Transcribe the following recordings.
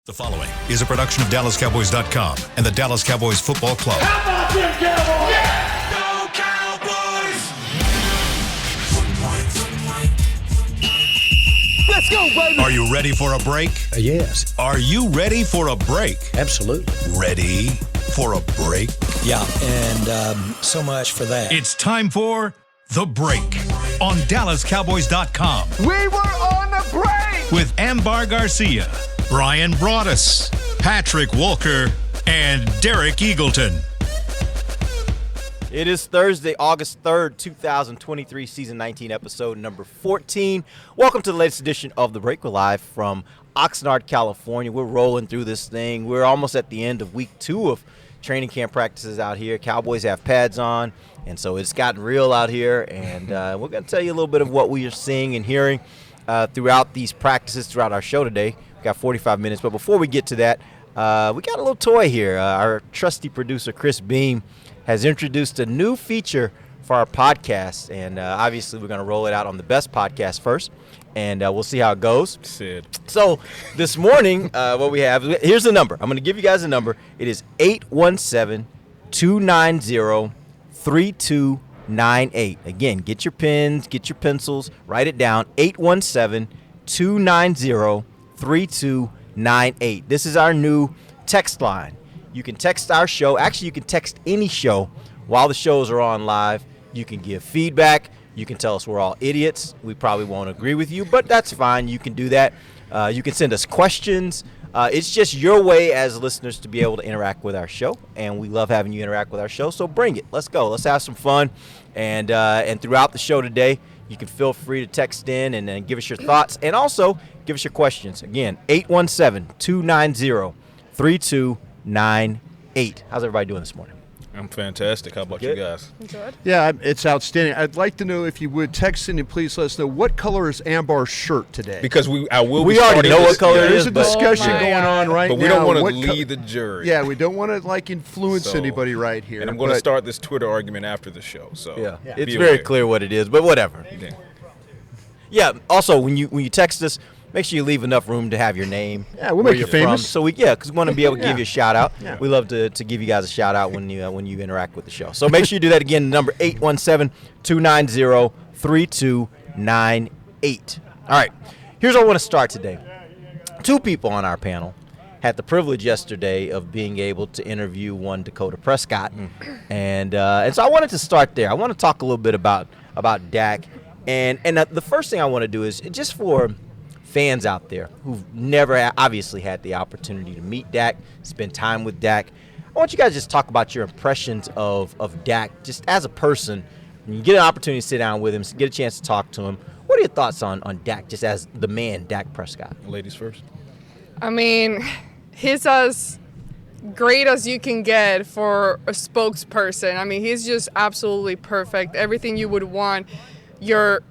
The following is a production of DallasCowboys.com and the Dallas Cowboys Football Club. How about them Cowboys? Yeah! Go Cowboys! Let's go, baby! Are you ready for a break? Yes. Are you ready for a break? Absolutely. Ready for a break? Yeah, and so much for that. It's time for The Break on DallasCowboys.com We were on the break! with Ambar Garcia, Brian Broaddus, Patrick Walker, and Derek Eagleton. It is Thursday, August 3rd, 2023, Season 19, Episode number 14. Welcome to the latest edition of The Break. We're live from Oxnard, California. We're rolling through this thing. We're almost at the end of week 2 of training camp practices out here. Cowboys have pads on, and so it's gotten real out here. And we're going to tell you a little bit of what we are seeing and hearing throughout these practices, throughout our show today. We've got 45 minutes, but before we get to that, we got a little toy here. Our trusty producer, Chris Beam, has introduced a new feature for our podcast, and obviously we're going to roll it out on the best podcast first, and we'll see how it goes. Sid. So this morning, what we have, here's the number. I'm going to give you guys a number. It is 817-290-3298. Again, get your pens, get your pencils, write it down, 817-290-3298. This is our new text line. You can text our show. Actually, you can text any show while the shows are on live. You can give feedback. You can tell us we're all idiots. We probably won't agree with you, but that's fine. You can do that. You can send us questions. It's just your way as listeners to be able to interact with our show, and we love having you interact with our show, so bring it. Let's go. Let's have some fun. And throughout the show today, you can feel free to text in and give us your thoughts, and also give us your questions. Again, 817-290-3298. How's everybody doing this morning? I'm fantastic. How about Good. you guys? Good. Yeah, it's outstanding. I'd like to know if you would text in and please let us know what color is Ambar's shirt today. Because I will We be already starting know this, what color it There's is, a but discussion Oh my going on right but now. we don't want to What lead the jury. Yeah, we don't want to influence So- anybody right here. And I'm going to but- start this Twitter argument after the show. So yeah, Yeah. it's be very aware. clear what it is, but whatever. Yeah. Yeah. Also, when you text us, make sure you leave enough room to have your name. Yeah, we'll where make you you're from. famous. So because we want to be able to give you a shout out. Yeah. We love to give you guys a shout out when you interact with the show. So make sure you do that again. Number 817-290-3298. All right. Here's where I want to start today. 2 people on our panel had the privilege yesterday of being able to interview one Dakota Prescott, and so I wanted to start there. I want to talk a little bit about Dak, and the first thing I want to do is just for fans out there who've never obviously had the opportunity to meet Dak, spend time with Dak. I want you guys to just talk about your impressions of Dak just as a person. When you get an opportunity to sit down with him, get a chance to talk to him. What are your thoughts on Dak just as the man, Dak Prescott? Ladies first. I mean, he's as great as you can get for a spokesperson. I mean, he's just absolutely perfect. Everything you would want your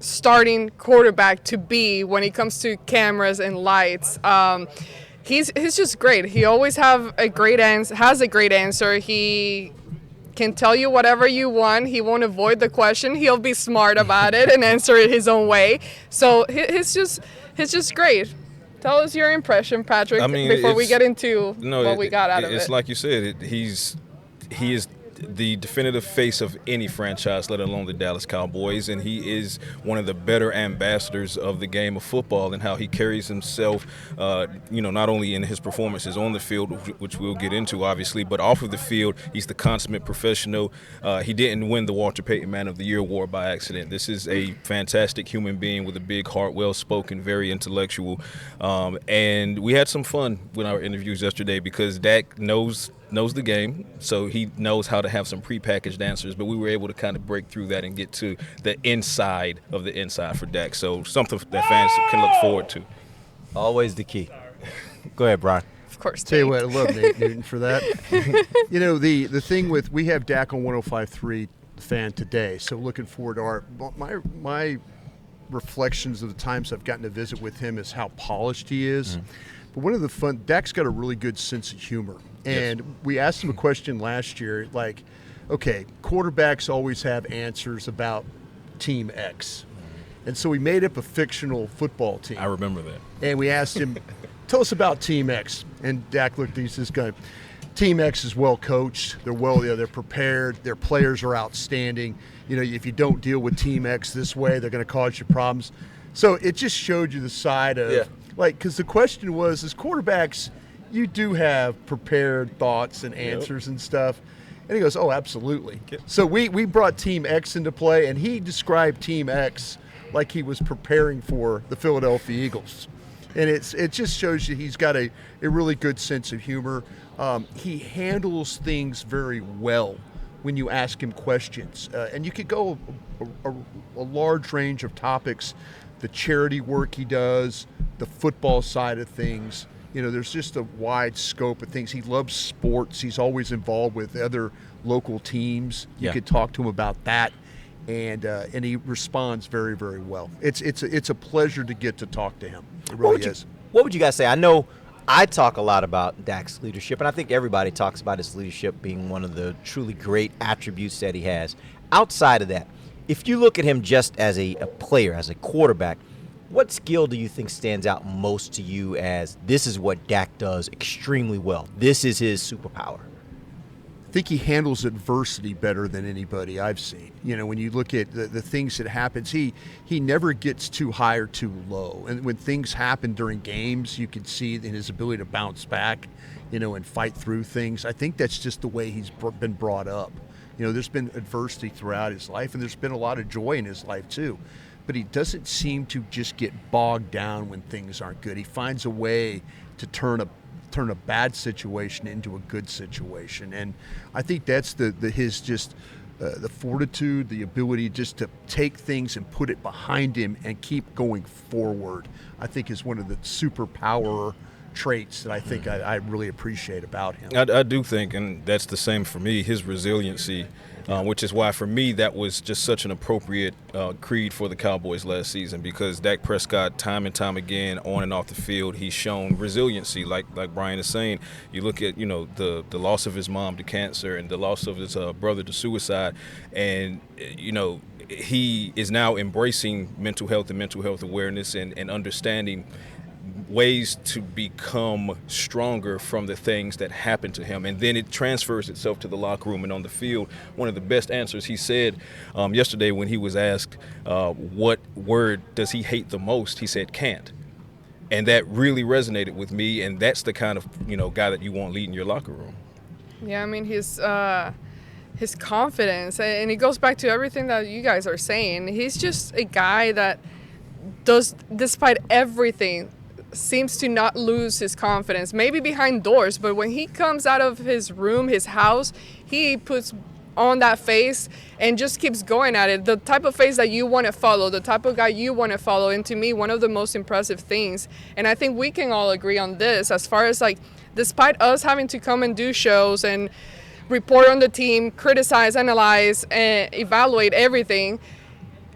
starting quarterback to be when it comes to cameras and lights. He's just great. He always has a great answer. He can tell you whatever you want. He won't avoid the question. He'll be smart about it and answer it his own way. So he's just great. Tell us your impression, Patrick, I mean, before we it's- get into what we got out of it. It's like you said. He is the definitive face of any franchise, let alone the Dallas Cowboys, and he is one of the better ambassadors of the game of football and how he carries himself, not only in his performances on the field, which we'll get into, obviously, but off of the field, he's the consummate professional. He didn't win the Walter Payton Man of the Year award by accident. This is a fantastic human being with a big heart, well-spoken, very intellectual, and we had some fun with our interviews yesterday because Dak knows the game, so he knows how to have some prepackaged answers, but we were able to kind of break through that and get to the inside of the inside for Dak. So something that fans can look forward to. Always the key. Go ahead, Brian. Of course. Tell you what, I love Nate Newton for that. The thing with we have Dak on 105.3 fan today, so looking forward to my reflections of the times I've gotten to visit with him is how polished he is. But one of the Dak's got a really good sense of humor. And we asked him a question last year, like, okay, quarterbacks always have answers about Team X. And so we made up a fictional football team. I remember that. And we asked him, tell us about Team X. And Dak looked at this guy. Team X is well coached. They're prepared. Their players are outstanding. If you don't deal with Team X this way, they're going to cause you problems. So it just showed you the side of, because the question was, as quarterbacks, you do have prepared thoughts and answers and stuff. And he goes, oh, absolutely. So we brought Team X into play, and he described Team X like he was preparing for the Philadelphia Eagles. And it just shows you he's got a really good sense of humor. He handles things very well when you ask him questions. And you could go a large range of topics, the charity work he does, the football side of things. There's just a wide scope of things. He loves sports. He's always involved with other local teams. You could talk to him about that. And he responds very, very well. It's a pleasure to get to talk to him. It really is. What would you guys say? I know I talk a lot about Dak's leadership, and I think everybody talks about his leadership being one of the truly great attributes that he has. Outside of that, if you look at him just as a player, as a quarterback, what skill do you think stands out most to you as this is what Dak does extremely well? This is his superpower. I think he handles adversity better than anybody I've seen. When you look at the things that happens, he never gets too high or too low. And when things happen during games, you can see in his ability to bounce back, and fight through things. I think that's just the way he's been brought up. There's been adversity throughout his life, and there's been a lot of joy in his life too. But he doesn't seem to just get bogged down when things aren't good. He finds a way to turn a bad situation into a good situation, and I think that's the fortitude, the ability just to take things and put it behind him and keep going forward. I think is one of the superpower traits that I think I really appreciate about him. I do think, and that's the same for me, his resiliency, which is why for me that was just such an appropriate creed for the Cowboys last season, because Dak Prescott, time and time again, on and off the field, he's shown resiliency. Like Brian is saying, you look at the loss of his mom to cancer and the loss of his brother to suicide, and he is now embracing mental health and mental health awareness and understanding ways to become stronger from the things that happen to him, and then it transfers itself to the locker room and on the field. One of the best answers he said yesterday when he was asked what word does he hate the most, he said can't, and that really resonated with me. And that's the kind of guy that you want leading your locker room. Yeah, I mean his confidence, and it goes back to everything that you guys are saying. He's just a guy that does, despite everything, seems to not lose his confidence, maybe behind doors, but when he comes out of his room, his house, he puts on that face and just keeps going at it. The type of face that you want to follow, the type of guy you want to follow. And to me, one of the most impressive things, and I think we can all agree on this, as far as despite us having to come and do shows and report on the team, criticize, analyze, and evaluate everything,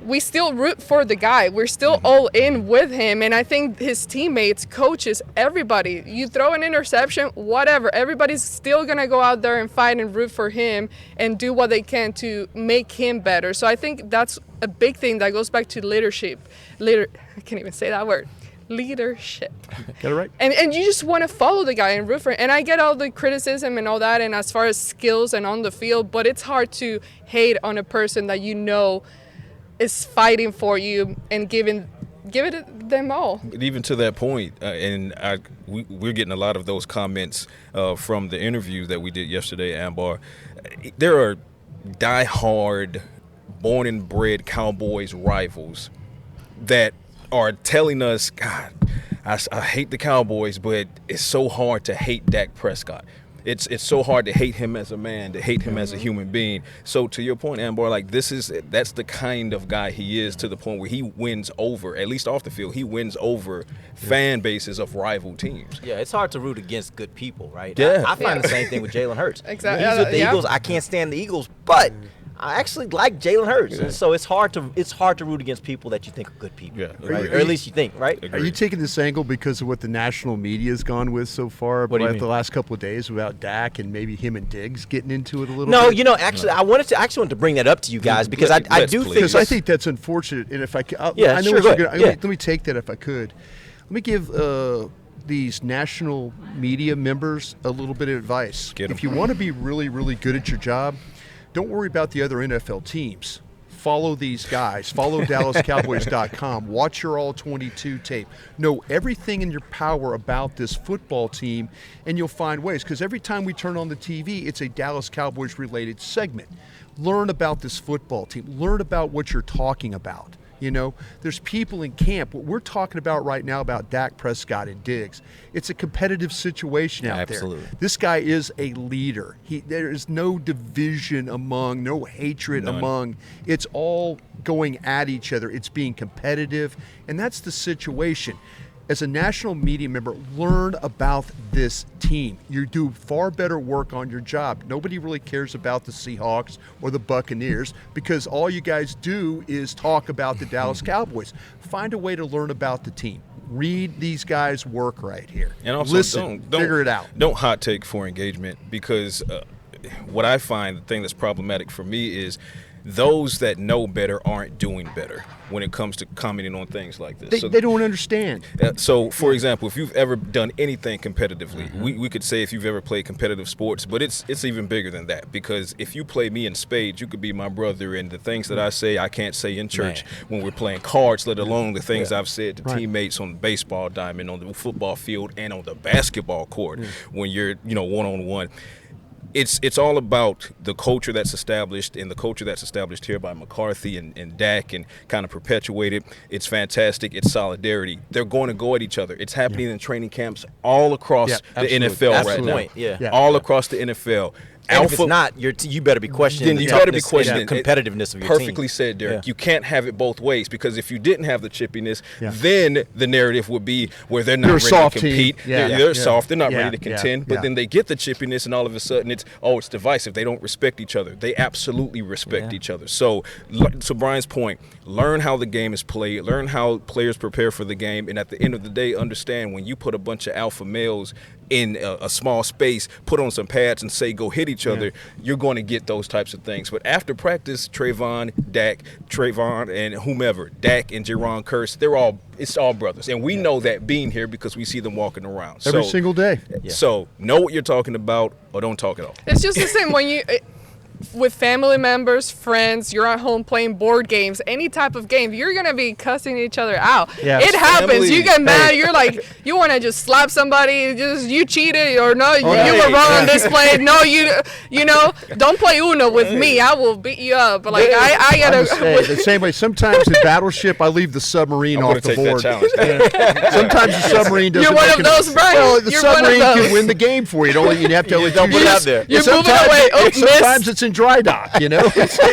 we still root for the guy. We're still all in with him. And I think his teammates, coaches, everybody, you throw an interception, whatever, everybody's still going to go out there and fight and root for him and do what they can to make him better. So I think that's a big thing that goes back to leadership. I can't even say that word. Leadership. Got it right. And you just want to follow the guy and root for him. And I get all the criticism and all that, and as far as skills and on the field, but it's hard to hate on a person that is fighting for you and give it them all. Even to that point, we're getting a lot of those comments from the interview that we did yesterday, Ambar. There are diehard, born and bred Cowboys rivals that are telling us, God, I hate the Cowboys, but it's so hard to hate Dak Prescott. It's so hard to hate him as a man, to hate him as a human being. So to your point, Ambar, that's the kind of guy he is, to the point where he wins over, at least off the field, he wins over fan bases of rival teams. Yeah, it's hard to root against good people, right? Yeah. I find the same thing with Jalen Hurts. Exactly. He's with the Eagles. I can't stand the Eagles, but I actually like Jalen Hurts, and so it's hard to root against people that you think are good people, right? Or at least you think, right? Are you taking this angle because of what the national media has gone with so far? What do you mean? The last couple of days about Dak and maybe him and Diggs getting into it a little No, bit? actually, I wanted to bring that up to you guys because I do think because I think that's unfortunate. And if I know Yeah, what sure, you're go gonna, ahead. let me take that if I could. Let me give these national media members a little bit of advice. Get 'em. If you want to be really, really good at your job, don't worry about the other NFL teams. Follow these guys. Follow DallasCowboys.com. Watch your All 22 tape. Know everything in your power about this football team, and you'll find ways. Because every time we turn on the TV, it's a Dallas Cowboys related segment. Learn about this football team. Learn about what you're talking about. You know, there's people in camp. What we're talking about right now about Dak Prescott and Diggs, it's a competitive situation out Absolutely. there. This guy is a leader. There is no division among, no hatred None. among. It's all going at each other. It's being competitive, and that's the situation. As a national media member, learn about this team. You do far better work on your job. Nobody really cares about the Seahawks or the Buccaneers because all you guys do is talk about the Dallas Cowboys. Find a way to learn about the team. Read these guys work right here. And also, listen, don't figure it out. Don't hot take for engagement because what I find the thing that's problematic for me is those that know better aren't doing better when it comes to commenting on things like this. They don't understand. So, for example, if you've ever done anything competitively, we could say if you've ever played competitive sports, but it's even bigger than that because if you play me in spades, you could be my brother, and the things that I say, I can't say in church when we're playing cards, let alone the things I've said to teammates on the baseball diamond, on the football field, and on the basketball court when you're, one-on-one. It's all about the culture that's established, and the culture that's established here by McCarthy and Dak and kind of perpetuated. It's fantastic. It's solidarity. They're going to go at each other. It's happening in training camps all across the NFL That's right the now. point, yeah. All across the NFL. And if it's not, you better be questioning Then the you better be toughness questioning and competitiveness of your team. Perfectly said, Derek. Yeah. You can't have it both ways because if you didn't have the chippiness, then the narrative would be where they're not They're ready to soft compete. team. Yeah. They're Yeah. soft. They're not Yeah. ready to contend. Yeah. But then they get the chippiness, and all of a sudden it's divisive. They don't respect each other. They absolutely respect each other. So, to Brian's point, learn how the game is played. Learn how players prepare for the game. And at the end of the day, understand when you put a bunch of alpha males in a small space, put on some pads and say go hit each other, you're going to get those types of things. But after practice, Trayvon and whomever, Dak and Jaron Curse, it's all brothers. And we know that being here because we see them walking around. Every single day. So know what you're talking about or don't talk at all. It's just the same when you, with family members, friends, you're at home playing board games, any type of game, you're going to be cussing each other out. Yeah. It happens. Family. You get mad. You're like, you want to just slap somebody, you cheated, or no, you yeah. were wrong on this play. No, don't play Uno with me. I will beat you up. But like, I got I'm the same way. Sometimes in Battleship, I leave the submarine I'm off going to the take board. that challenge. Sometimes the submarine doesn't. You're one make of those, Brian. Well, the You're one of submarine can those. win the game for you. You have to only don't put it out there. You're moving Sometimes- away. Oh, sometimes miss. it's in dry dock.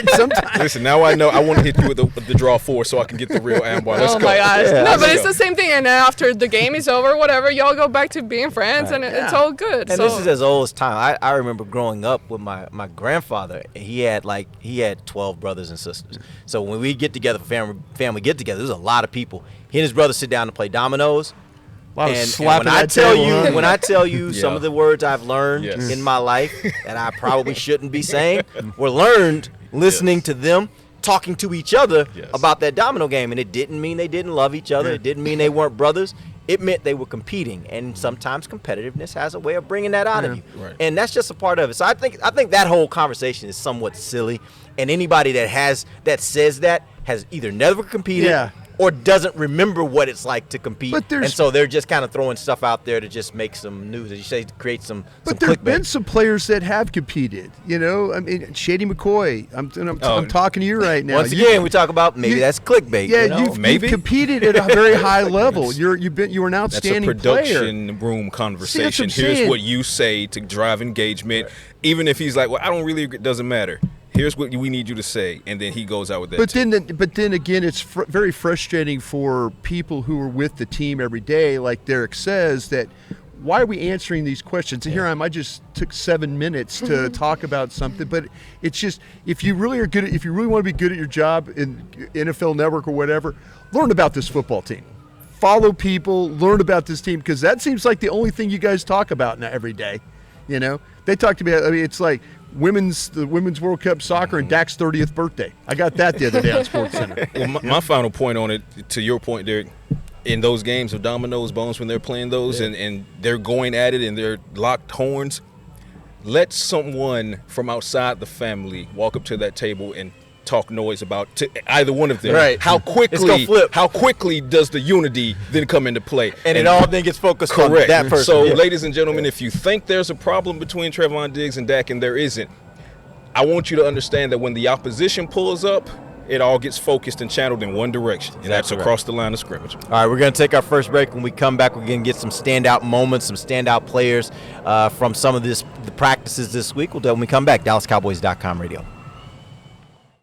Sometimes. Listen, now I know I want to hit you with the draw 4 so I can get the real Ambar. Let's Oh go. my gosh. Yeah, No, but let's it's go. the same thing. And then after the game is over, whatever, y'all go back to being friends, and it's all good. And so this is as old as time. I remember growing up with my grandfather. He had 12 brothers and sisters. So when we get together for family get together, there's a lot of people. He and his brother sit down to play dominoes. A lot of And slapping when I that tell table, huh? you, when I tell you some Yeah. of the words I've learned Yes. in my life that I probably shouldn't be saying, were learned listening to them talking to each other Yes. about that domino game. And it didn't mean they didn't love each other. It didn't mean they weren't brothers. It meant they were competing. And sometimes competitiveness has a way of bringing that out of you. Right. And that's just a part of it. So I think that whole conversation is somewhat silly. And anybody that says that has either never competed or doesn't remember what it's like to compete. But And so they're just kind of throwing stuff out there to just make some news, as you say, to create some But there have clickbait. been some players that have competed. I mean, Shady McCoy. I'm talking to you right now. Once again, we talk about maybe that's clickbait. Yeah, you know? you've competed at a very high level. You were an That's a outstanding player. production room conversation. I'm Here's saying. what you say to drive engagement. Even if he's like, well, I don't really agree, it doesn't matter. Here's what we need you to say, and then he goes out with that. But then again, it's very frustrating for people who are with the team every day, like Derek says, that why are we answering these questions? And here I just took 7 minutes to talk about something, but it's just if you really want to be good at your job in NFL Network or whatever, learn about this football team. Follow people, learn about this team, because that seems like the only thing you guys talk about now every day. They talk to me. I mean, it's like the Women's World Cup soccer and Dak's 30th birthday. I got that the other day on SportsCenter. Well, my final point on it, to your point, Derek, in those games of dominoes, bones, when they're playing those and they're going at it and they're locked horns, let someone from outside the family walk up to that table and talk noise about to either one of them. Right. How It's gonna flip. quickly does the unity then come into play? And it all then gets focused on correct. that person. So, Yeah. ladies and gentlemen, if you think there's a problem between Trevon Diggs and Dak and there isn't, I want you to understand that when the opposition pulls up, it all gets focused and channeled in one direction, and that's Exactly across the line of scrimmage. All right, we're going to take our first break. When we come back, we're going to get some standout moments, some standout players from some of the practices this week. When we come back, DallasCowboys.com radio.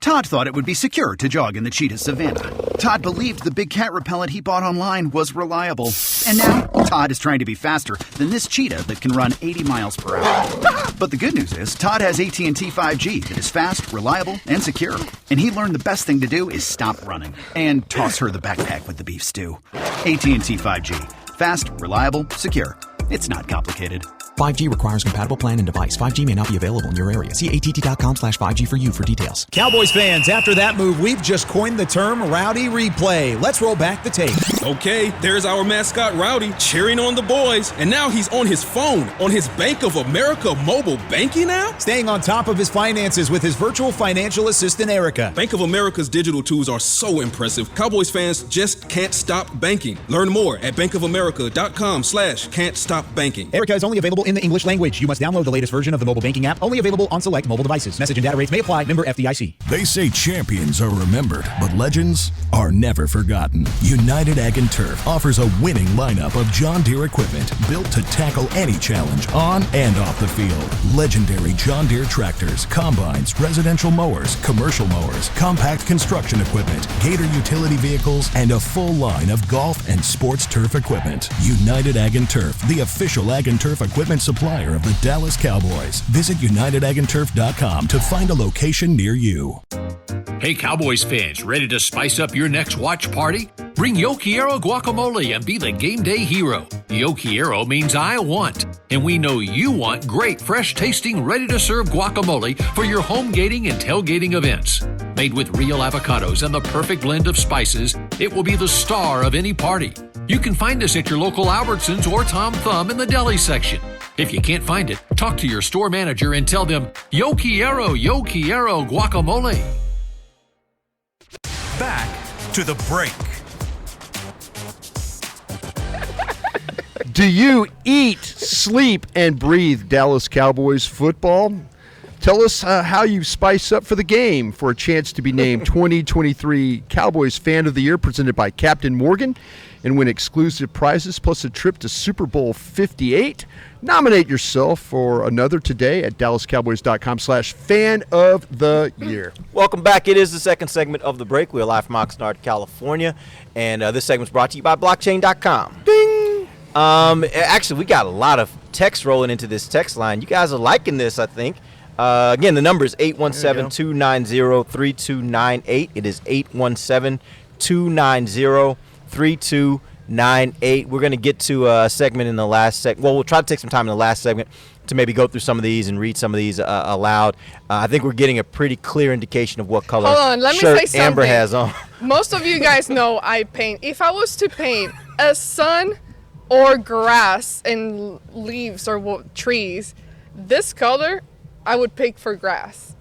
Todd thought it would be secure to jog in the cheetah savanna. Todd believed the big cat repellent he bought online was reliable. And now, Todd is trying to be faster than this cheetah that can run 80 miles per hour. But the good news is, Todd has AT&T 5G that is fast, reliable, and secure. And he learned the best thing to do is stop running and toss her the backpack with the beef stew. AT&T 5G. Fast, reliable, secure. It's not complicated. 5G requires compatible plan and device. 5G may not be available in your area. See att.com/5G for you for details. Cowboys fans, after that move, we've just coined the term Rowdy Replay. Let's roll back the tape. Okay, there's our mascot Rowdy cheering on the boys. And now he's on his phone, on his Bank of America mobile banking app? Staying on top of his finances with his virtual financial assistant, Erica. Bank of America's digital tools are so impressive. Cowboys fans just can't stop banking. Learn more at bankofamerica.com/can't-stop-banking. Erica is only available in the English language. You must download the latest version of the mobile banking app, only available on select mobile devices. Message and data rates may apply. Member FDIC. They say champions are remembered, but legends are never forgotten. United Ag and Turf offers a winning lineup of John Deere equipment built to tackle any challenge on and off the field. Legendary John Deere tractors, combines, residential mowers, commercial mowers, compact construction equipment, Gator utility vehicles, and a full line of golf and sports turf equipment. United Ag and Turf, the official Ag and Turf equipment supplier of the Dallas Cowboys. Visit UnitedAgAndTurf.com to find a location near you. Hey Cowboys fans, ready to spice up your next watch party? Bring Yo Quiero guacamole and be the game day hero. Yo Quiero means I want, and we know you want great, fresh tasting, ready to serve guacamole for your home gating and tailgating events. Made with real avocados and the perfect blend of spices, it will be the star of any party. You can find us at your local Albertsons or Tom Thumb in the deli section. If you can't find it, talk to your store manager and tell them, Yo Quiero guacamole. Back to the break. Do you eat, sleep, and breathe Dallas Cowboys football? Tell us how you spice up for the game for a chance to be named 2023 Cowboys Fan of the Year, presented by Captain Morgan, and win exclusive prizes plus a trip to Super Bowl 58. Nominate yourself for another today at DallasCowboys.com/Fan of the Year. Welcome back. It is the second segment of the break. We're live from Oxnard, California, and this segment's brought to you by Blockchain.com. Ding! Actually, we got a lot of text rolling into this text line. You guys are liking this, I think. Again, the number is 817-290-3298. It is 817-290-3298. We're going to get to a segment in the last segment. Well, we'll try to take some time in the last segment to maybe go through some of these and read some of these aloud. I think we're getting a pretty clear indication of what color shirt Amber has on. Most of you guys know I paint. If I was to paint a sun or grass and leaves or trees, this color I would pick for grass.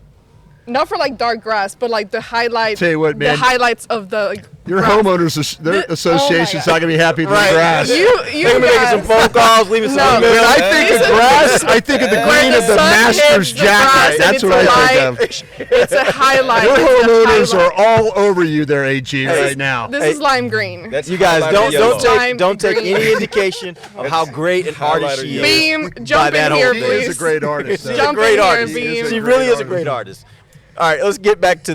Not for like dark grass, but like the highlights. Tell you what, man, the highlights of the your grass. homeowners association's not gonna be happy with the grass. You guys making some phone calls, leaving some emails. When I think of grass, I think of the green of the Master's jacket. That's what I think of. It's a highlight. Your homeowners are all over you there, AG, right now. This is lime green. You guys don't take any indication of how great an artist she is. Beam, jump in here, please. She's a great artist. She's a great artist. She really is a great artist. All right, let's get back to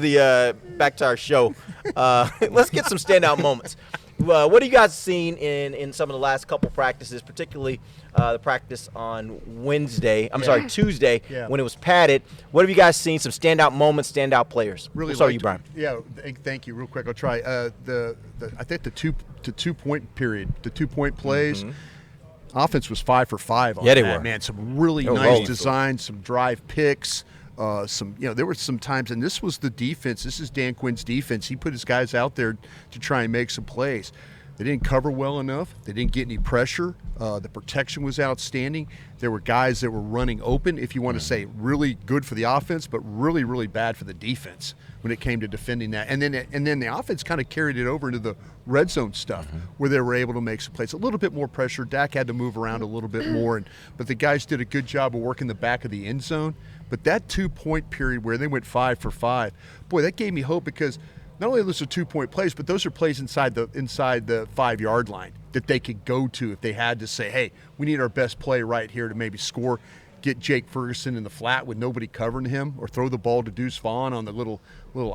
our show. Let's get some standout moments. What have you guys seen in some of the last couple practices, particularly the practice on Tuesday, when it was padded? What have you guys seen? Some standout moments, standout players. Really, we'll start with you, Brian. Yeah, thank you. Real quick, I'll try. I think the two point period, the 2-point plays. Mm-hmm. Offense was 5 for 5 on that. They were. Man, some really nice designs, some drive picks. There were some times, and this was the defense. This is Dan Quinn's defense. He put his guys out there to try and make some plays. They didn't cover well enough. They didn't get any pressure. The protection was outstanding. There were guys that were running open, if you want to say really good for the offense, but really, really bad for the defense when it came to defending that. And then the offense kind of carried it over into the red zone stuff where they were able to make some plays. A little bit more pressure. Dak had to move around a little bit more, but the guys did a good job of working the back of the end zone. But that 2-point period where they went 5 for 5, boy, that gave me hope because not only are those 2-point plays, but those are plays inside the 5-yard line that they could go to if they had to say, hey, we need our best play right here to maybe score, get Jake Ferguson in the flat with nobody covering him, or throw the ball to Deuce Vaughn on the little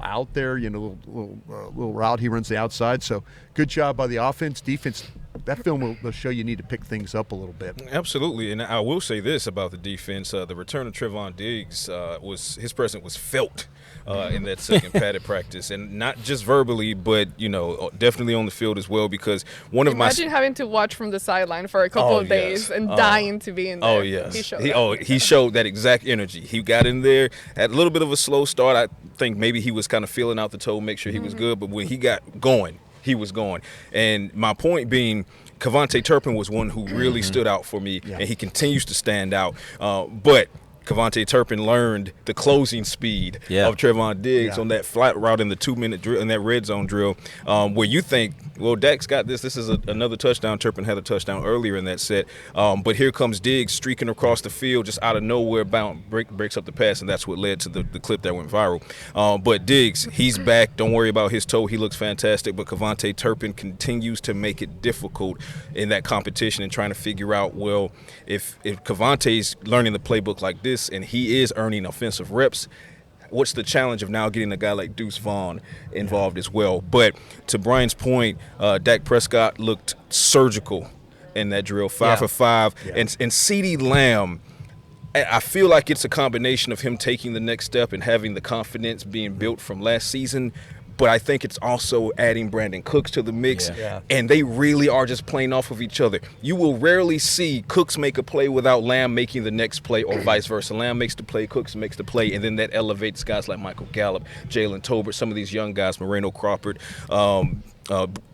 out there, little route he runs the outside. So good job by the offense. Defense, that film will show you need to pick things up a little bit. Absolutely, and I will say this about the defense: the return of Trevon Diggs his presence was felt in that second padded practice, and not just verbally, but definitely on the field as well. Because imagine having to watch from the sideline for a couple of days and dying to be in there. Oh yes, he showed that exact energy. He got in there, had a little bit of a slow start. I think maybe he was kind of feeling out the toe, make sure he was good. But when he got going, he was going. And my point being, Kevontae Turpin was one who really stood out for me, and he continues to stand out. But Kevontae Turpin learned the closing speed of Trevon Diggs on that flat route in the 2-minute drill, in that red zone drill, where you think, well, Dak's got this. This is another touchdown. Turpin had a touchdown earlier in that set. But here comes Diggs streaking across the field just out of nowhere, breaks up the pass, and that's what led to the clip that went viral. But Diggs, he's back. Don't worry about his toe. He looks fantastic. But Kevontae Turpin continues to make it difficult in that competition and trying to figure out, well, if Kevontae's learning the playbook like this and he is earning offensive reps, what's the challenge of now getting a guy like Deuce Vaughn involved as well? But to Brian's point, Dak Prescott looked surgical in that drill, 5 for 5. And CeeDee Lamb, I feel like it's a combination of him taking the next step and having the confidence being built from last season. But I think it's also adding Brandon Cooks to the mix, and they really are just playing off of each other. You will rarely see Cooks make a play without Lamb making the next play, or vice versa. Lamb makes the play, Cooks makes the play, and then that elevates guys like Michael Gallup, Jalen Tolbert, some of these young guys, Moreno Crawford,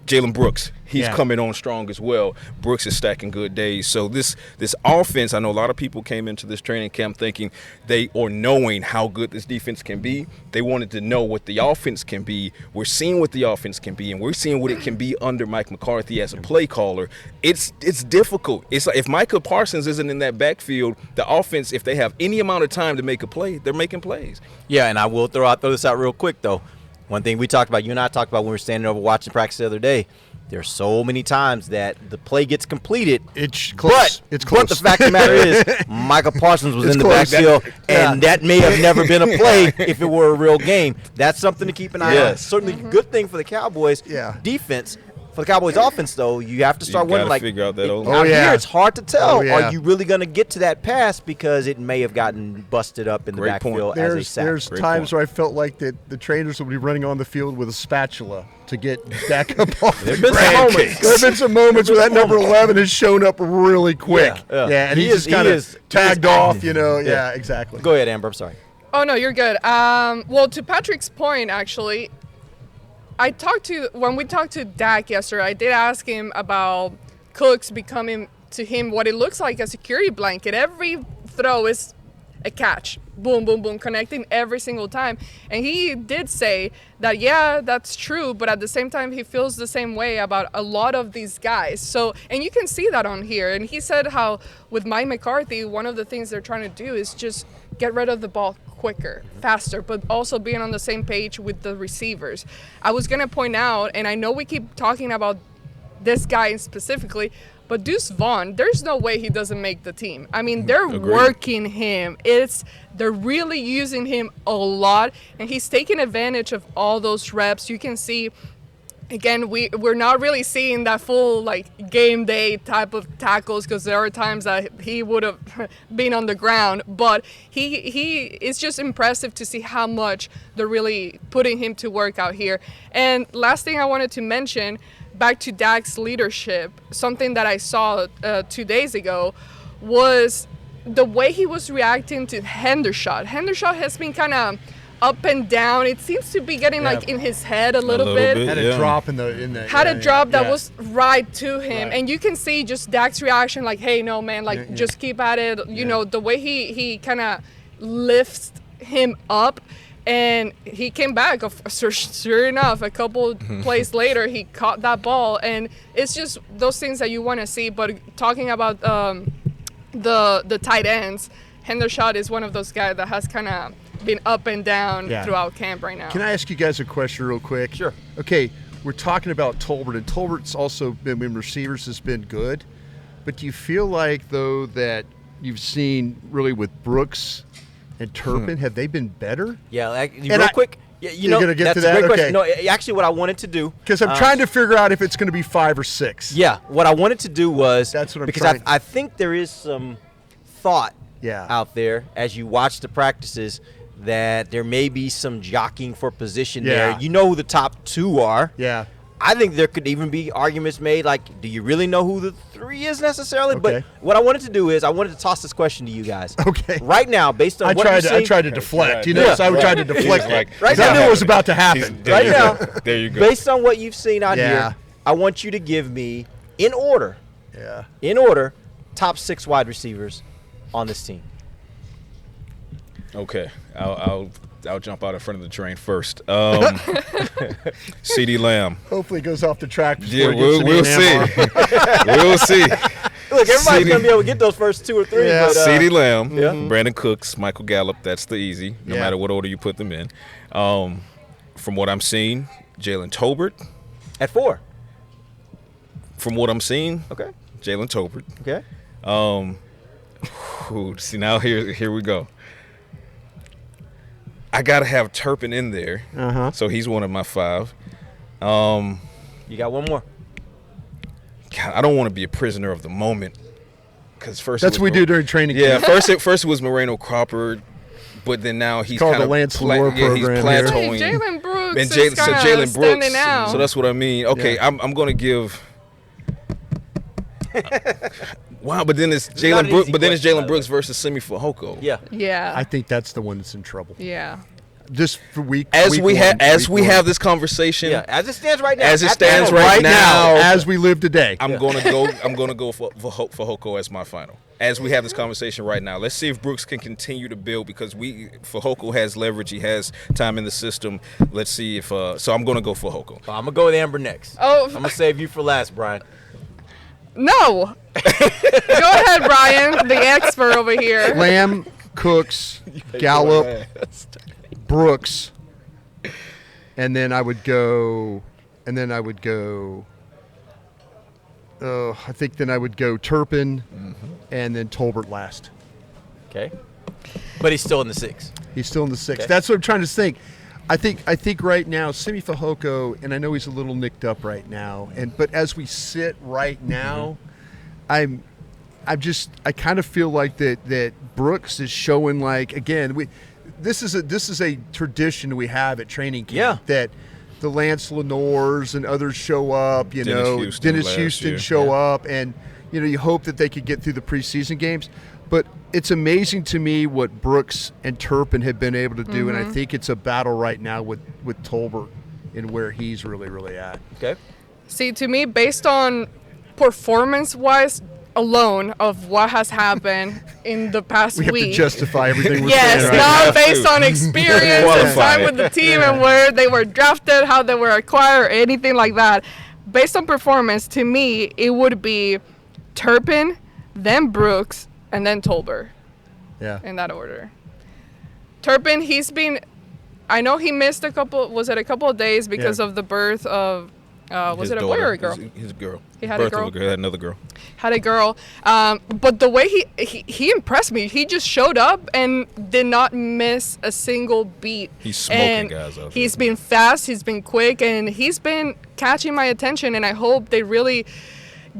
Jalen Brooks, he's coming on strong as well. Brooks is stacking good days. So this offense, I know a lot of people came into this training camp thinking knowing how good this defense can be. They wanted to know what the offense can be. We're seeing what the offense can be, and we're seeing what it can be under Mike McCarthy as a play caller. It's difficult. It's like if Micah Parsons isn't in that backfield, the offense, if they have any amount of time to make a play, they're making plays. Yeah, and I will throw this out real quick, though. One thing we talked about, you and I talked about when we were standing over watching practice the other day, there's so many times that the play gets completed. It's close. But the fact of the matter is, Michael Parsons was in the backfield, and that may have never been a play if it were a real game. That's something to keep an eye on. Certainly a good thing for the Cowboys defense. For the Cowboys offense, though, you have to start wondering, figure out that here it's hard to tell. Are you really going to get to that pass because it may have gotten busted up in the backfield as a sack? There's times where I felt like that the trainers would be running on the field with a spatula to get Dak up off the ground. There have been some moments where that number 11 has shown up really quick. And he's just kind of tagged off, Yeah, exactly. Go ahead, Amber. I'm sorry. Oh, no, you're good. Well, to Patrick's point, actually, when we talked to Dak yesterday, I did ask him about Cooks becoming to him what it looks like a security blanket. Every throw is a catch. Boom, boom, boom, connecting every single time. And he did say that, that's true, but at the same time, he feels the same way about a lot of these guys. So, and you can see that on here. And he said how with Mike McCarthy, one of the things they're trying to do is just get rid of the ball quicker, faster, but also being on the same page with the receivers. I was going to point out, and I know we keep talking about this guy specifically, but Deuce Vaughn, there's no way he doesn't make the team. I mean, they're working him. They're really using him a lot, and he's taking advantage of all those reps. You can see, again, we're not really seeing that full game day type of tackles because there are times that he would have been on the ground, but he it's just impressive to see how much they're really putting him to work out here. And last thing I wanted to mention, back to Dak's leadership, something that I saw 2 days ago was the way he was reacting to Hendershot. Hendershot has been kind of up and down. It seems to be getting like in his head a little bit. Had a drop in the had a drop that was right to him, and you can see just Dak's reaction, like, "Hey, no, man, like just keep at it." You know, the way he kind of lifts him up, and he came back. Sure enough, a couple plays later, he caught that ball, and it's just those things that you want to see. But talking about the tight ends, Hendershot is one of those guys that has kind of been up and down throughout camp right now. Can I ask you guys a question real quick? Sure. Okay, we're talking about Tolbert, and Tolbert's also been in receivers has been good, but do you feel like, though, that you've seen really with Brooks and Turpin, have they been better? Yeah, real quick. You know, going to get that's to that? a great Okay. question. No, actually, what I wanted to do, Because I'm trying to figure out if it's going to be 5 or 6. Yeah, what I wanted to do was That's what I'm because trying- I think there is some thought Yeah. out there as you watch the practices that there may be some jockeying for position Yeah. there. You know who the top 2 are. Yeah. I think there could even be arguments made like, do you really know who the 3 is necessarily? Okay. But what I wanted to do is I wanted to toss this question to you guys. Okay. Right now, based on I what tried you've to seen, deflect. You know, so I tried to deflect Like, it. Right Because I now- knew it was about to happen. right now, There you go. based on what you've seen out Yeah. here, I want you to give me, in order, top 6 wide receivers on this team. Okay, I'll jump out in front of the train first. CeeDee Lamb. Hopefully it goes off the track before Yeah, it gets to we'll the see. NMR. We'll see. Look, everybody's going to be able to get those first 2 or 3. Yeah. But, CeeDee Lamb, Brandon Cooks, Michael Gallup. That's the easy, no Yeah. matter what order you put them in. From what I'm seeing, Jalen Tolbert. at 4. From what I'm seeing, Okay. Jalen Tolbert. Okay. See, now here we go. I gotta have Turpin in there, so he's one of my 5. You got one more. God, I don't want to be a prisoner of the moment, because first That's it what we was do during training Yeah, camp. first it was Moreno Cropper, but then now he's called kind the of Lance Lore program he's here. plateauing. Hey, Jalen Brooks And is so kinda Jalen standing Brooks. out. So that's what I mean. Okay, Yeah. I'm going to give. Wow, but then it's not Jalen an Brooks. easy But then it's question, by Jalen the Brooks versus Simi Fehoko. Yeah. Yeah. I think that's the one that's in trouble. Yeah. Just for week As week we one, have week one. have this conversation, Yeah. As it stands right now. As it at the stands moment, right now, as we live today. I'm gonna go for Fehoko as my final. As we have this conversation right now, let's see if Brooks can continue to build, because Fehoko has leverage. He has time in the system. Let's see if so I'm gonna go Fehoko. I'm going to go with Amber next. Oh. I'm going to save you for last, Brian. No. Go ahead, Brian, the expert over here. Lamb, Cooks, Gallup, Brooks, and then I would go. I think then I would go Turpin, and then Tolbert last. Okay. But he's still in the 6. He's still in the 6. Okay. That's what I'm trying to think. I think right now Simi Fehoko, and I know he's a little nicked up right now, but as we sit right now, I kind of feel like that Brooks is showing, like, again, this is a tradition we have at training camp, that the Lance Lenores and others show up, Dennis Houston show up, and you hope that they could get through the preseason games. But it's amazing to me what Brooks and Turpin have been able to do, and I think it's a battle right now with Tolbert and where he's really, really at. Okay. See, to me, based on performance-wise alone of what has happened in the past We have week. to justify everything we're Yes, saying right not now. based on experience and time with the team and where they were drafted, how they were acquired, or anything like that. Based on performance, to me, it would be Turpin, then Brooks, and then Tolbert. Yeah. In that order. Turpin, I know he missed a couple of days because of the birth of, was it a boy or a girl? His girl. He had a girl? He had another girl. Had a girl. But the way he impressed me, he just showed up and did not miss a single beat. He's smoking and guys out He's been fast, he's been quick, and he's been catching my attention, and I hope they really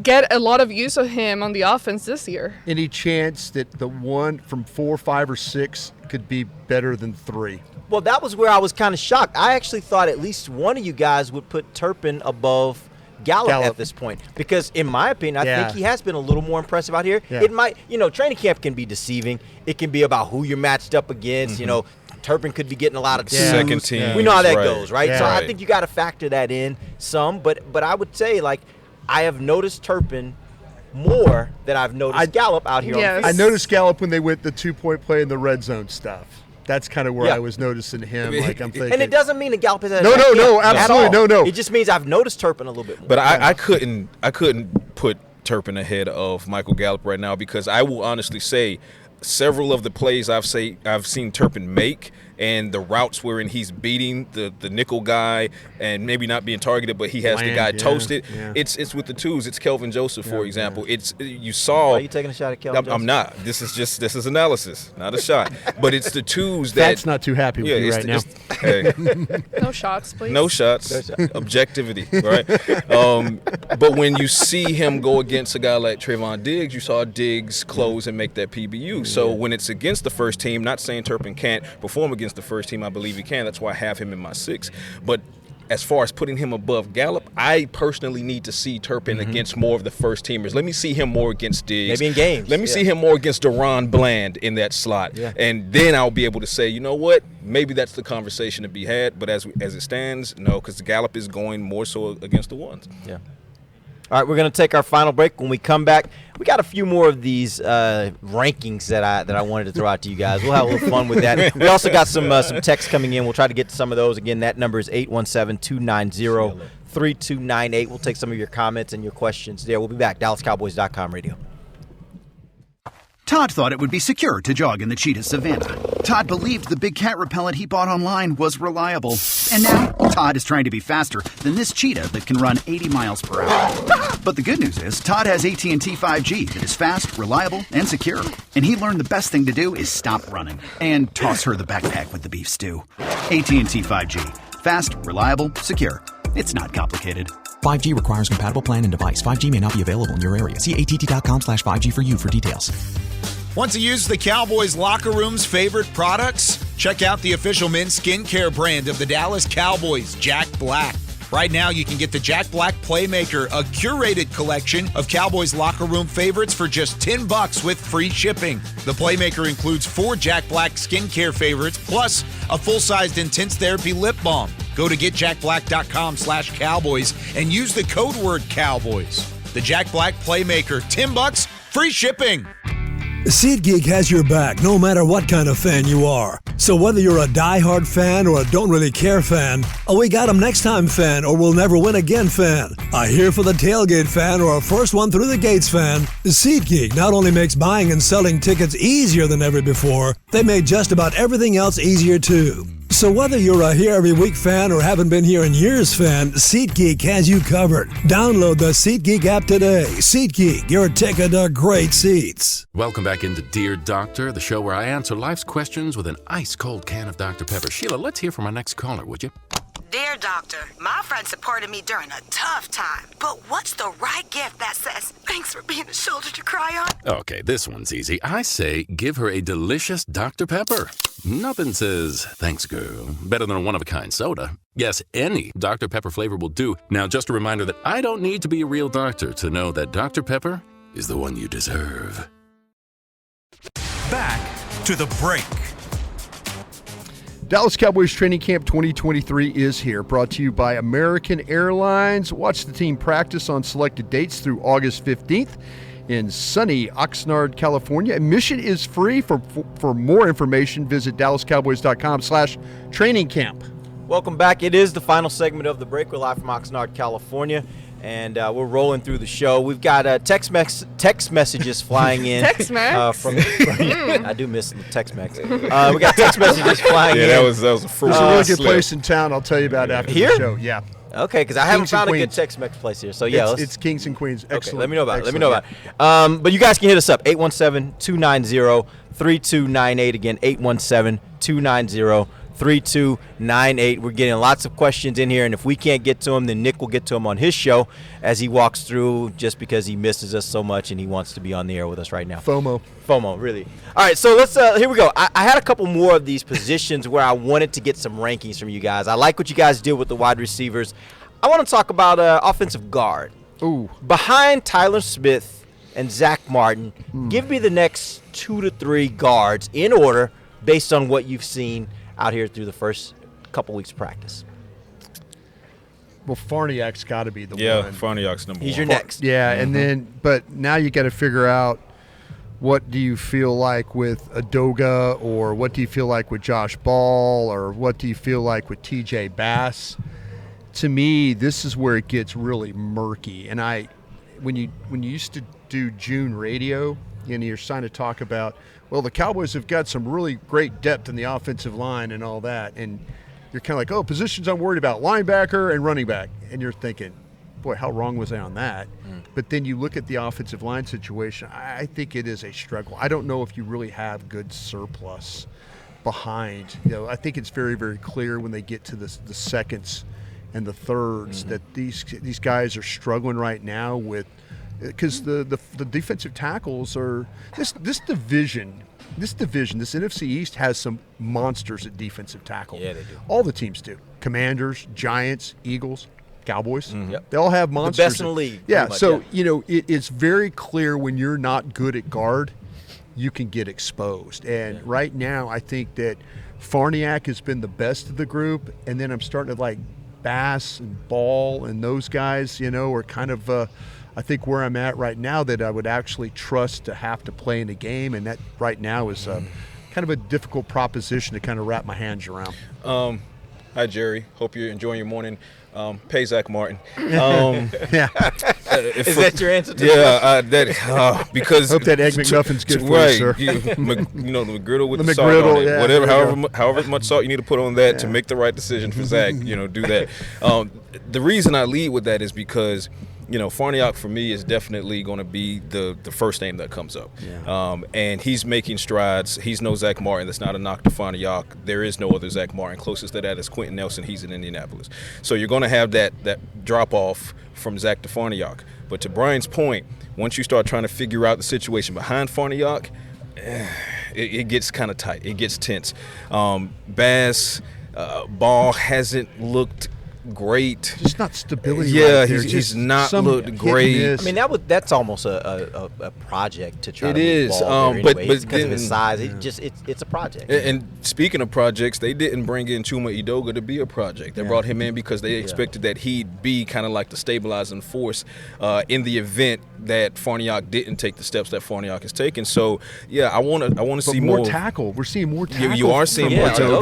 get a lot of use of him on the offense this year. Any chance that the one from 4, 5, or 6 could be better than 3? Well, that was where I was kind of shocked. I actually thought at least one of you guys would put Turpin above Gallup at this point, because in my opinion, I think he has been a little more impressive out here. Yeah. It might, training camp can be deceiving. It can be about who you're matched up against, Turpin could be getting a lot of twos. Second team. We know how that right. goes, right? Yeah. So I Right. think you got to factor that in some. But I would say, like, I have noticed Turpin more than I've noticed Gallup out here. Yes. On I noticed Gallup when they went the 2-point play in the red zone stuff. That's kind of where Yeah. I was noticing him. Like I'm thinking. and it doesn't mean that Gallup is No, absolutely, no. It just means I've noticed Turpin a little bit more. But I couldn't put Turpin ahead of Michael Gallup right now, because I will honestly say several of the plays I've seen Turpin make, and the routes wherein he's beating the nickel guy and maybe not being targeted, but he has the guy toasted. Yeah. It's with the twos. It's Kelvin Joseph, for example. You saw. Why are you taking a shot at Kelvin Joseph? I'm not. This is analysis, not a shot. But it's the twos that. That's not too happy with you right now. Hey. No shots, please. No shots. Objectivity, right? But when you see him go against a guy like Trayvon Diggs, you saw Diggs close and make that PBU. So when it's against the first team, not saying Turpin can't perform against the first team, I believe he can. That's why I have him in my 6. But as far as putting him above Gallup, I personally need to see Turpin against more of the first teamers. Let me see him more against Diggs. Maybe in games. Let me see him more against Deron Bland in that slot. Yeah. And then I'll be able to say, you know what? Maybe that's the conversation to be had. But as it stands, no, because Gallup is going more so against the ones. Yeah. All right, we're going to take our final break. When we come back, we got a few more of these rankings that I wanted to throw out to you guys. We'll have a little fun with that. We also got some texts coming in. We'll try to get to some of those. Again, that number is 817-290-3298. We'll take some of your comments and your questions there. We'll be back. DallasCowboys.com radio. Todd thought it would be secure to jog in the cheetah savanna. Todd believed the big cat repellent he bought online was reliable. And now, Todd is trying to be faster than this cheetah that can run 80 miles per hour. But the good news is, Todd has AT&T 5G that is fast, reliable, and secure. And he learned the best thing to do is stop running and toss her the backpack with the beef stew. AT&T 5G. Fast, reliable, secure. It's not complicated. 5G requires compatible plan and device. 5G may not be available in your area. See att.com/5G for you for details. Want to use the Cowboys locker room's favorite products? Check out the official men's skincare brand of the Dallas Cowboys, Jack Black. Right now, you can get the Jack Black Playmaker, a curated collection of Cowboys locker room favorites for just $10 with free shipping. The Playmaker includes 4 Jack Black skincare favorites, plus a full-sized intense therapy lip balm. Go to getjackblack.com/Cowboys and use the code word Cowboys. The Jack Black Playmaker, $10, free shipping. SeatGeek has your back no matter what kind of fan you are. So whether you're a diehard fan or a don't really care fan, a we got 'em next time fan or we'll never win again fan, a here for the tailgate fan or a first one through the gates fan, SeatGeek not only makes buying and selling tickets easier than ever before, they made just about everything else easier too. So whether you're a here every week fan or haven't been here in years fan, SeatGeek has you covered. Download the SeatGeek app today. SeatGeek, your ticket to great seats. Welcome back into Dear Doctor, the show where I answer life's questions with an ice-cold can of Dr. Pepper. Sheila, let's hear from our next caller, would you? Dear Doctor, my friend supported me during a tough time, but what's the right gift that says, thanks for being a shoulder to cry on? Okay, this one's easy. I say give her a delicious Dr. Pepper. Nothing says, thanks, girl, better than a one-of-a-kind soda. Yes, any Dr. Pepper flavor will do. Now, just a reminder that I don't need to be a real doctor to know that Dr. Pepper is the one you deserve. Back to the break. Dallas Cowboys Training Camp 2023 is here, brought to you by American Airlines. Watch the team practice on selected dates through August 15th in sunny Oxnard, California. Admission is free. For more information, visit dallascowboys.com/training camp. Welcome back. It is the final segment of the break. We're live from Oxnard, California, and we're rolling through the show. We've got text messages flying in. Text-Mex? I do miss the Tex-Mex. We got text messages flying in. Yeah, that was a fruit. There's a really good place in town. I'll tell you about after Here? the show. Yeah. Okay, because I haven't Kings and found a good Queens. Tex-Mex place here. So yeah, it's Kings and Queens. Excellent. Okay, let me know about it. Excellent. But you guys can hit us up 817-290-3298. Again, 817-290-3298. We're getting lots of questions in here, and if we can't get to them, then Nick will get to them on his show as he walks through, just because he misses us so much and he wants to be on the air with us right now. FOMO, really. All right, so let's here we go. I had a couple more of these positions where I wanted to get some rankings from you guys. I like what you guys did with the wide receivers. I want to talk about offensive guard. Ooh. Behind Tyler Smith and Zach Martin, give me the next 2 to 3 guards in order based on what you've seen out here through the first couple weeks of practice? Well, Farniak's got to be the one. Yeah, Farniak's number one. He's your next. Yeah, and then but now you got to figure out what do you feel like with Adoga, or what do you feel like with Josh Ball, or what do you feel like with TJ Bass? To me, this is where it gets really murky. And when you used to do June radio, and you're trying to talk about, well, the Cowboys have got some really great depth in the offensive line and all that, and you're kind of like, oh, positions I'm worried about, linebacker and running back. And you're thinking, boy, how wrong was I on that? But then you look at the offensive line situation, I think it is a struggle. I don't know if you really have good surplus behind. I think it's very, very clear when they get to the seconds and the thirds that these guys are struggling right now with, because the defensive tackles are this division, this NFC East has some monsters at defensive tackle. Yeah, they do. All the teams do. Commanders, Giants, Eagles, Cowboys. Yep. They all have monsters. The best in the league. Yeah, much, so, it's very clear when you're not good at guard, you can get exposed. And right now, I think that Farniak has been the best of the group, and then I'm starting to like Bass and Ball and those guys, are kind of I think where I'm at right now, that I would actually trust to have to play in a game, and that right now is kind of a difficult proposition to kind of wrap my hands around. Hi, Jerry. Hope you're enjoying your morning. Pay Zach Martin. Yeah. Is that your answer to that? Yeah, because hope that Egg McMuffin's good for right, you, sir. The McGriddle with the McGriddle, salt on it. Yeah, however much salt you need to put on that to make the right decision for Zach, do that. The reason I lead with that is because Farniak for me is definitely going to be the first name that comes up. Yeah. And he's making strides. He's no Zach Martin. That's not a knock to Farniak. There is no other Zach Martin. Closest to that is Quentin Nelson. He's in Indianapolis. So you're going to have that drop-off from Zach to Farniak. But to Brian's point, once you start trying to figure out the situation behind Farniak, it gets kind of tight. It gets tense. Bass, Ball hasn't looked great. Just not stability. Yeah, right there. he's not looked great. I mean, that's almost a project to try to move the ball there but anyway. Because of his size, it's a project. And speaking of projects, they didn't bring in Chuma Edoga to be a project. They brought him in because they expected that he'd be kind of like the stabilizing force in the event that Farniak didn't take the steps that Farniak has taken. So I want to see more tackle. We're seeing more tackle. You are seeing more tackle.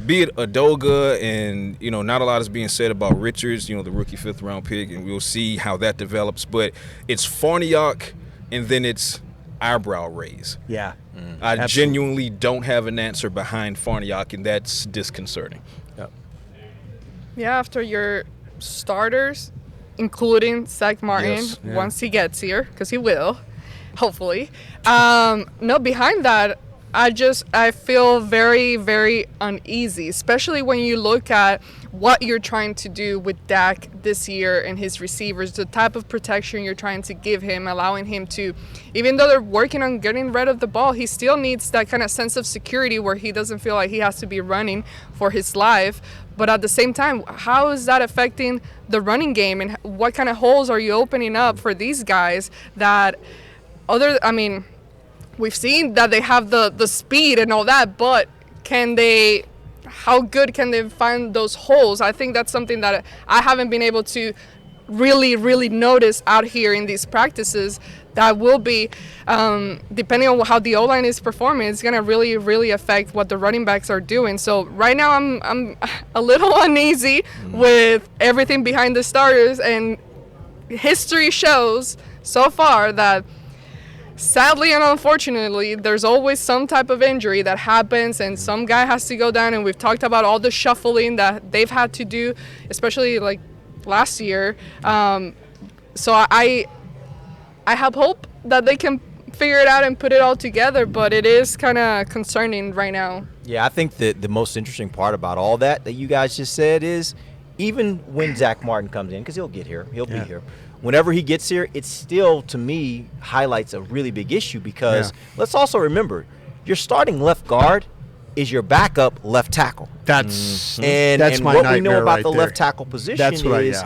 Be it Adoga, and not a lot is being said about Richards, the rookie 5th-round pick, and we'll see how that develops. But it's Farniak, and then it's eyebrow raise. Yeah, I genuinely don't have an answer behind Farniak, and that's disconcerting. Yep. Yeah, after your starters, including Zach Martin, once he gets here, because he will, hopefully. Behind that, I feel very, very uneasy, especially when you look at what you're trying to do with Dak this year and his receivers, the type of protection you're trying to give him, allowing him to, even though they're working on getting rid of the ball, he still needs that kind of sense of security where he doesn't feel like he has to be running for his life. But at the same time, how is that affecting the running game, and what kind of holes are you opening up for these guys that we've seen that they have the speed and all that, but how good can they find those holes? I think that's something that I haven't been able to really, really notice out here in these practices. That will be, depending on how the O-line is performing, it's going to really, really affect what the running backs are doing. So right now I'm a little uneasy with everything behind the starters, and history shows so far that sadly and unfortunately, there's always some type of injury that happens, and some guy has to go down. And we've talked about all the shuffling that they've had to do, especially like last year. So I have hope that they can figure it out and put it all together, but it is kind of concerning right now. Yeah, I think that the most interesting part about all that you guys just said is, even when Zach Martin comes in, because he'll get here, he'll be here. Whenever he gets here, it still, to me, highlights a really big issue, because let's also remember, your starting left guard is your backup left tackle. That's and my what nightmare we know about right the there. left tackle position is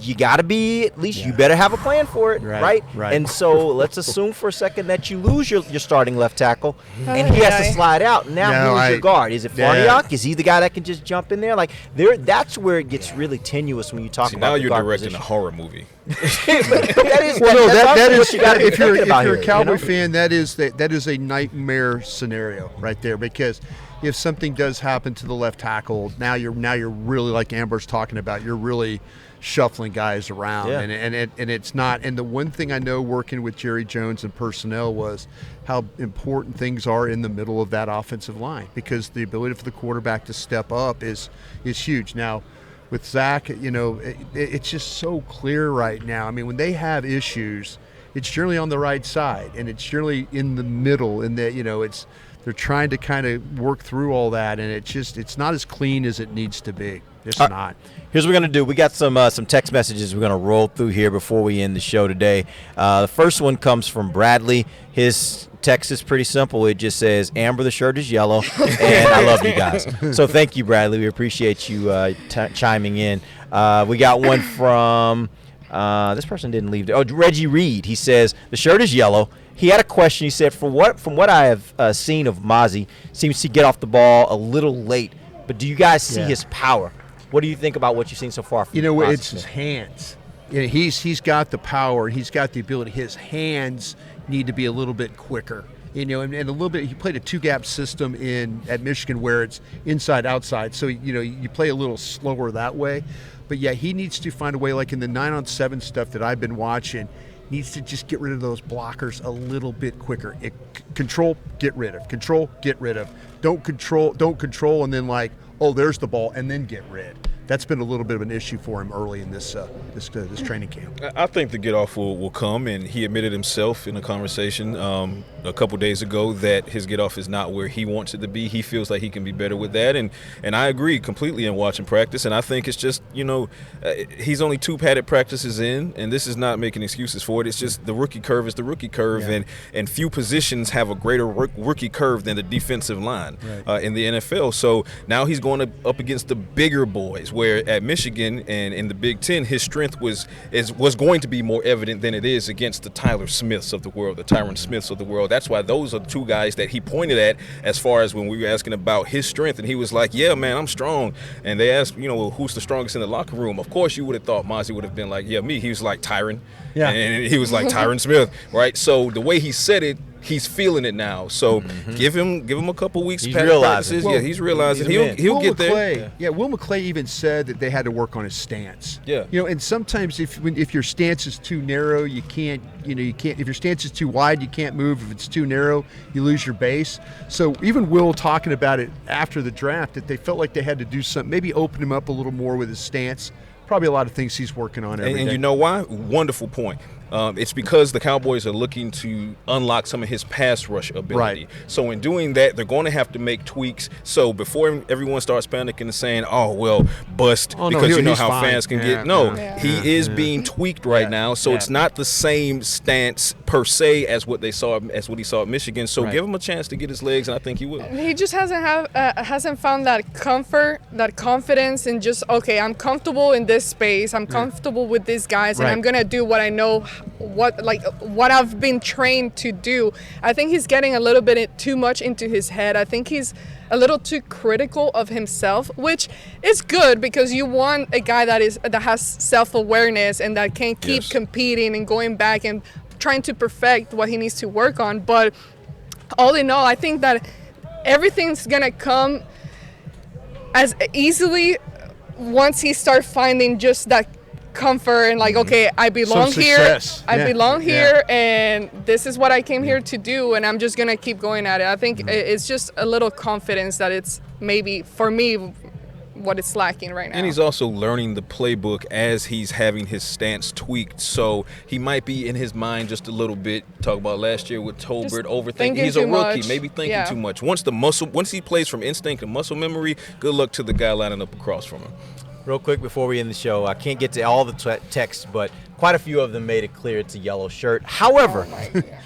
you got to be, at least you better have a plan for it, right? And so let's assume for a second that you lose your starting left tackle, and he has to slide out. Now who's your guard? Is it Farniok? Is he the guy that can just jump in there? Like that's where it gets really tenuous when you talk about now the you're guard directing position. a horror movie. That is if you're a Cowboy here, fan, that is a nightmare scenario right there, because if something does happen to the left tackle, now you're really, like Amber's talking about, you're really shuffling guys around, and it's not. And the one thing I know working with Jerry Jones and personnel was how important things are in the middle of that offensive line, because the ability for the quarterback to step up is huge. Now, with Zach, it's just so clear right now. I mean, when they have issues, it's generally on the right side, and it's generally in the middle, and that they're trying to kind of work through all that, and it's not as clean as it needs to be. It's not. Here's what we're going to do. We got some text messages we're going to roll through here before we end the show today. The first one comes from Bradley. His text is pretty simple. It just says, Amber, the shirt is yellow, and I love you guys. So thank you, Bradley. We appreciate you chiming in. We got one from this person didn't leave. Reggie Reed. He says, the shirt is yellow. He had a question. He said, from what I have seen of Mozzie, seems to get off the ball a little late. But do you guys see his power? What do you think about what you've seen so far from Mozzie? It's his hands. He's got the power. He's got the ability. His hands need to be a little bit quicker. And a little bit. He played a two-gap system at Michigan where it's inside-outside. So you play a little slower that way. But yeah, he needs to find a way, like in the 9-on-7 stuff that I've been watching, needs to just get rid of those blockers a little bit quicker. Control, get rid of. Control, get rid of. Don't control, and then there's the ball, and then get rid. That's been a little bit of an issue for him early in this training camp. I think the get off will come, and he admitted himself in a conversation a couple days ago that his get off is not where he wants it to be. He feels like he can be better with that, and I agree completely in watching practice. And I think it's just he's only 2 padded practices in, and this is not making excuses for it. It's just the rookie curve is the rookie curve, and few positions have a greater rookie curve than the defensive line in the NFL. So now he's going up against the bigger boys. Where at Michigan and in the Big Ten, his strength was going to be more evident than it is against the Tyler Smiths of the world, the Tyron Smiths of the world. That's why those are the 2 guys that he pointed at as far as when we were asking about his strength, and he was like, "Yeah, man, I'm strong." And they asked, who's the strongest in the locker room? Of course, you would have thought Mozzie would have been like, "Yeah, me." He was like Tyron, and he was like Tyron Smith, right? So the way he said it, he's feeling it now. So give him a couple weeks. He's realizing. Well, he's realizing he'll get there. Will McClay even said that they had to work on his stance. Yeah. And sometimes if your stance is too narrow, you can't. If your stance is too wide, you can't move. If it's too narrow, you lose your base. So even Will talking about it after the draft, that they felt like they had to do something, maybe open him up a little more with his stance. Probably a lot of things he's working on every day. And you know why? Wonderful point. It's because the Cowboys are looking to unlock some of his pass rush ability. Right. So in doing that, they're going to have to make tweaks. So before everyone starts panicking and saying, "Oh, well, bust," because you know how fine. fans can get. No, he is being tweaked right now. So it's not the same stance per se as what he saw at Michigan. So give him a chance to get his legs, and I think he will. He just hasn't found that comfort, that confidence, and just I'm comfortable in this space. I'm comfortable with these guys, and I'm gonna do what I know. What I've been trained to do. I think he's getting a little bit too much into his head. I think he's a little too critical of himself, which is good because you want a guy that has self-awareness and that can keep competing and going back and trying to perfect what he needs to work on. But all in all, I think that everything's gonna come as easily once he starts finding just that comfort and I belong here. I belong here, and this is what I came here to do, and I'm just gonna keep going at it. I think it's just a little confidence that it's maybe for me what it's lacking right now. And he's also learning the playbook as he's having his stance tweaked. So he might be in his mind just a little bit. Talk about last year with Tolbert, overthinking. He's a rookie, maybe thinking too much. Once he plays from instinct and muscle memory, good luck to the guy lining up across from him. Real quick before we end the show, I can't get to all the texts, but quite a few of them made it clear it's a yellow shirt. However,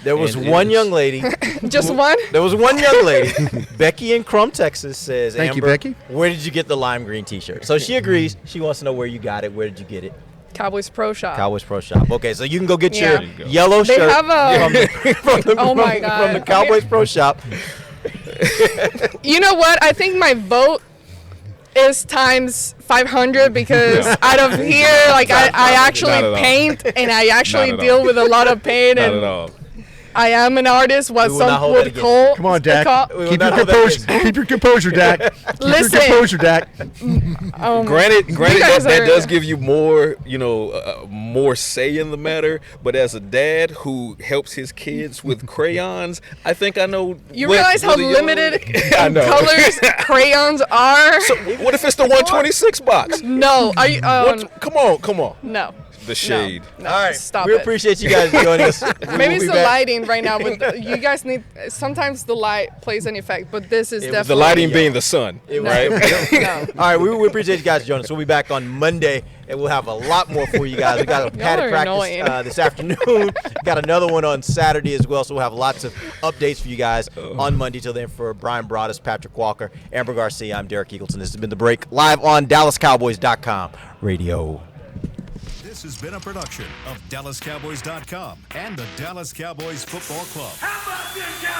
there was one young lady. Just one? There was one young lady. Becky in Crum, Texas says, Thank Amber, you, Becky. where did you get the lime green T-shirt? So she agrees. She wants to know where you got it. Where did you get it? Cowboys Pro Shop. Cowboys Pro Shop. Okay, so you can go get Yeah. your yellow They shirt have a- Oh my from God. the Cowboys Pro Shop. You know what? I think my vote is times 500 because out of here, like I Not at actually all. paint and I actually Not at deal all. with a lot of paint Not and at all. I am an artist. What We will not some hold that would against call. Come on, Dak. We will Keep your not hold that composure. against Keep your composure, Dak. Keep Listen. your composure, Dak. Granted, guys that are- does give you more, more say in the matter. But as a dad who helps his kids with crayons, I think I know. You realize how whether you're- limited I know. colors crayons are? So what if it's the 126 box? No, are you? Come on. No. The shade. No, All right. stop We it. appreciate you guys joining us. Maybe it's We'll the be back. lighting right now. But you guys need. Sometimes the light plays an effect, but this is definitely The lighting being the sun, right? No. All right, we appreciate you guys joining us. We'll be back on Monday, and we'll have a lot more for you guys. We got a padded are practice annoying. this afternoon. Got another one on Saturday as well, so we'll have lots of updates for you guys on Monday. Till then, for Brian Broaddus, Patrick Walker, Amber Garcia, I'm Derek Eagleton. This has been The Break, live on DallasCowboys.com radio. This has been a production of DallasCowboys.com and the Dallas Cowboys Football Club. How about this, Cowboys?